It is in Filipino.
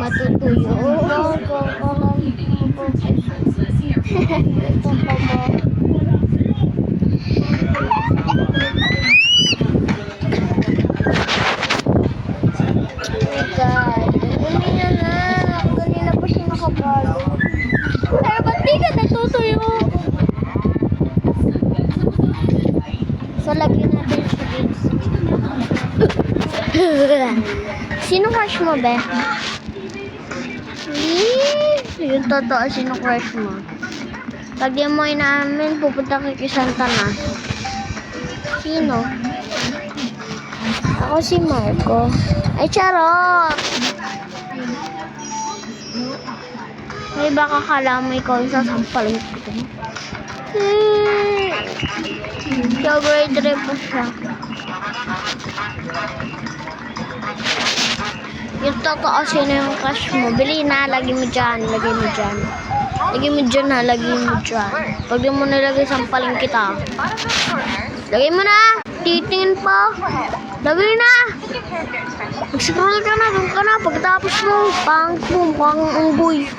matutuyo. Kanina na. Kanina pa siya nakapalo. Pero ba't di ka natutuyo? So, lagyan natin siya dito. Sino crush mo, be? Yung totoo, sino crush mo? Lagyan mo namin, pupunta kay Santana. Sino? Ako si Marco. Ay, charot! May baka kala mo ikaw yung sasampalin ko. So, grade 3 po siya. Yung totoo, sino yung crush mo? Bili na, lagi mo dyan. Lagay mo dyan. Lagay mo dyan ha, lagay mo dyan. Pag di mo nilagay, sampalin kita. Lagay mo na! Titingin pa. Lagay na! Mag-scroll ka na, doon ka na. Pagkatapos mo, pang unggoy.